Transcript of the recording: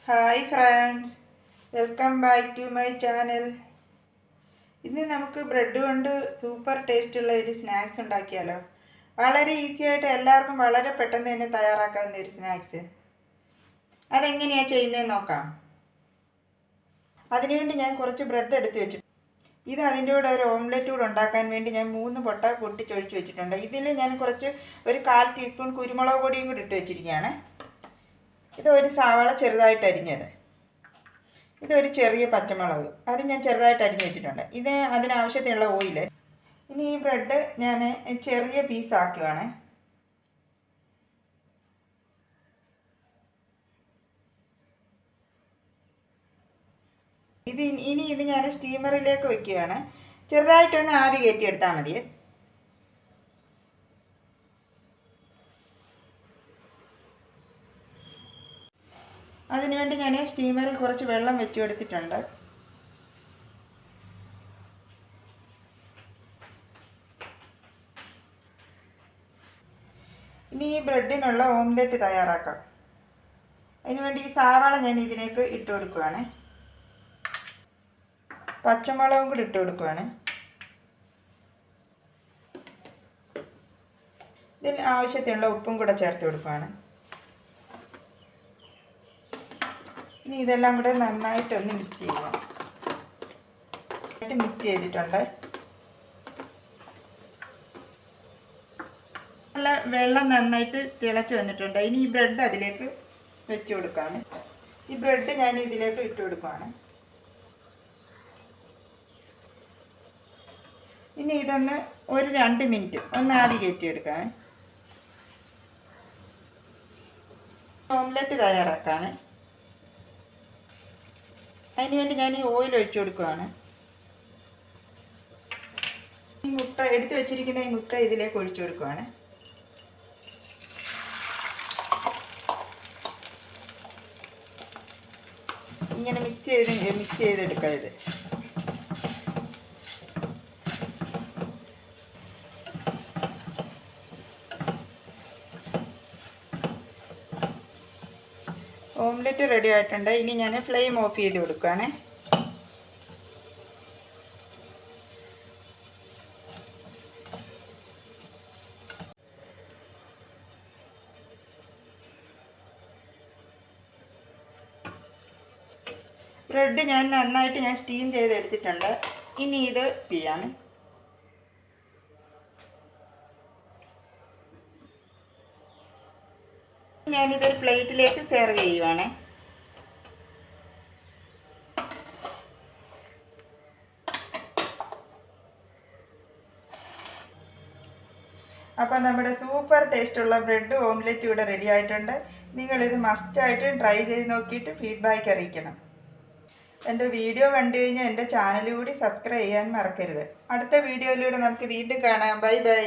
Hi friends, welcome back to my channel. ഇന്ന് നമുക്ക് bread കൊണ്ട് സൂപ്പർ ടേസ്റ്റുള്ള ഒരു സ്നാക്സ് ഉണ്ടാക്കിയാലോ. വളരെ ഈസി ആയിട്ട് എല്ലാവർക്കും വളരെ പെട്ടെന്ന് തന്നെ തയ്യാറാക്കാവുന്ന ഒരു സ്നാക്സ്. അതെങ്ങനെയാണ് ചെയ്യുന്നതെന്ന് നോക്കാം. അതിനുവേണ്ടി ഞാൻ കുറച്ച് ബ്രെഡ് എടുത്ത് വെച്ചിട്ടുണ്ട്. ഇത് അതിൻ്റെ കൂടെ ഒരു ഓംലെറ്റ് കൂടെ ഉണ്ടാക്കാൻ വേണ്ടി ഞാൻ 3 മുട്ട പൊട്ടിച്ചൊഴിച്ച് വെച്ചിട്ടുണ്ട്. ഇതിൽ ഞാൻ ഒരു 1/4 ടീസ്പൂൺ കുരുമുളക് പൊടിയും കൂടി ഇട്ട് വെച്ചിരിക്കുകയാണ്. ഇത് ഒരു സവാള ചെറുതായിട്ട് അരിഞ്ഞത്, ഇതൊരു ചെറിയ പച്ചമുളക്, അത് ഞാൻ ചെറുതായിട്ട് അരിഞ്ഞ് വെച്ചിട്ടുണ്ട്. ഇത് അതിനാവശ്യത്തിനുള്ള ഓയിൽ. ഇനി ഈ ബ്രെഡ് ഞാൻ ചെറിയ പീസാക്കുകയാണ്. ഇത് ഞാൻ സ്റ്റീമറിലേക്ക് വയ്ക്കുകയാണ്. ചെറുതായിട്ടൊന്ന് ആവി കയറ്റിയെടുത്താൽ മതി. അതിനുവേണ്ടി ഞാൻ സ്റ്റീമറിൽ കുറച്ച് വെള്ളം വെച്ച് കൊടുത്തിട്ടുണ്ട്. ഇനി ഈ ബ്രെഡിനുള്ള ഓംലെറ്റ് തയ്യാറാക്കാം. അതിനുവേണ്ടി ഈ സവാള ഞാൻ ഇതിലേക്ക് ഇട്ട് കൊടുക്കുകയാണ്. പച്ചമുളകും കൂടി ഇട്ട് കൊടുക്കുകയാണ്. ഇതിൽ ആവശ്യത്തിനുള്ള ഉപ്പും കൂടെ ചേർത്ത് കൊടുക്കുകയാണ്. ഇനി ഇതെല്ലാം കൂടെ നന്നായിട്ടൊന്ന് മിക്സ് ചെയ്യുക. മിക്സ് ചെയ്തിട്ടുണ്ട്. നല്ല വെള്ളം നന്നായിട്ട് തിളച്ച് വന്നിട്ടുണ്ട്. ഇനി ഈ ബ്രെഡ് അതിലേക്ക് വെച്ച് കൊടുക്കുകയാണ്. ഈ ബ്രെഡ് ഞാൻ ഇതിലേക്ക് ഇട്ട് കൊടുക്കുകയാണ്. ഇനി ഇതൊന്ന് ഒരു 2 മിനിറ്റ് ഒന്ന് ആവി കയറ്റിയെടുക്കാം. ഓംലെറ്റ് തയ്യാറാക്കാം. അതിനുവേണ്ടി ഞാൻ ഈ ഓയിൽ ഒഴിച്ചു കൊടുക്കുകയാണ്. ഈ മുട്ട എടുത്ത് വെച്ചിരിക്കുന്ന ഈ മുട്ട ഇതിലേക്ക് ഒഴിച്ചു കൊടുക്കുകയാണ്. ഇങ്ങനെ മിക്സ് ചെയ്തെടുക്കുക. ഇത് ഓംലെറ്റ് റെഡി ആയിട്ടുണ്ട്. ഇനി ഞാൻ ഫ്ലെയിം ഓഫ് ചെയ്ത് കൊടുക്കുകയാണ്. ബ്രെഡ് നന്നായിട്ട് സ്റ്റീം ചെയ്തെടുത്തിട്ടുണ്ട്. ഇനി ഇത് ചെയ്യാം. ഞാനിതൊരു പ്ലേറ്റിലേക്ക് സെർവ് ചെയ്യുവാണ്. അപ്പോൾ നമ്മുടെ സൂപ്പർ ടേസ്റ്റുള്ള ബ്രെഡ് ഓംലെറ്റ് ഇവിടെ റെഡി ആയിട്ടുണ്ട്. നിങ്ങളിത് മസ്റ്റായിട്ട് ട്രൈ ചെയ്ത് നോക്കിയിട്ട് ഫീഡ്ബാക്ക് അറിയിക്കണം. എൻ്റെ വീഡിയോ കണ്ടു കഴിഞ്ഞാൽ എൻ്റെ ചാനൽ കൂടി സബ്സ്ക്രൈബ് ചെയ്യാൻ മറക്കരുത്. അടുത്ത വീഡിയോയിലൂടെ നമുക്ക് വീണ്ടും കാണാം. Bye bye.